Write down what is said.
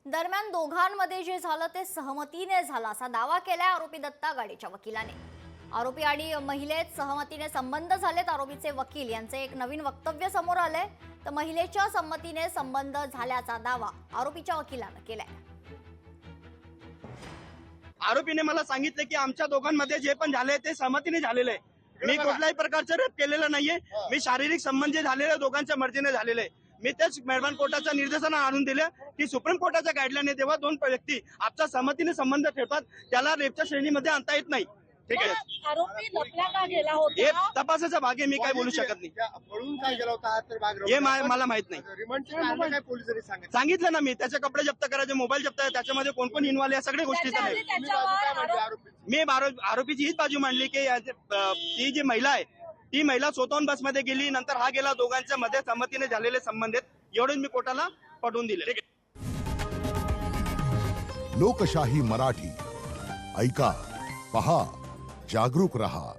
दरम्यान दोघांमध्ये जे झालं ते सहमतीने झालं असा दावा केलाय आरोपी दत्ता गाडेच्या वकिलाने। आरोपी आणि महिलेत सहमतीने संबंध झालेत। आरोपीचे वकील यांचे एक नवीन वक्तव्य समोर आलंय, तर महिलेच्या संमतीने संबंध झाल्याचा दावा आरोपीच्या वकिलाने केलाय। आरोपीने मला सांगितले की आमच्या दोघांमध्ये जे पण झाले ते सहमतीने झालेले आहे। मी कुठल्याही प्रकारचं रेप केलेलं नाहीये। मी शारीरिक संबंध जे झालेले दोघांच्या मर्जीने झालेले आहे। मी तेच मेहरबान कोर्टाच्या निर्देशांना आणून दिले की सुप्रीम कोर्टाच्या गाईडलाईन आहे तेव्हा दोन व्यक्ती आपल्या सहमतीने संबंध ठेवतात त्याला रेपच्या श्रेणीमध्ये आणता येत नाही। ठीक आहे, आरोपी लपला का गेला होता हे तपासाचा भाग आहे, मी काय बोलू शकत नाही। पळून काय गेला होता तर हे मला माहित नाही। रिमांडची कारण काय पोलिसांनी सांगितलं ना मी, त्याचे कपडे जप्त करायचे, मोबाईल जप्त आहे, त्याच्यामध्ये कोण कोण इन्व्हॉल्व या सगळ्या गोष्टी झाल्या। त्याच्यावर मी आरोपीची हीच बाजू मांडली की ती जी महिला आहे ती महिला स्वतःहून बसमध्ये गेली, नंतर हा गेला, दोघांच्या मध्ये संमतीने झालेले संबंध आहेत एवढेच मी कोर्टाला पटवून दिले। लोकशाही मराठी ऐका, पहा, जागरूक रहा।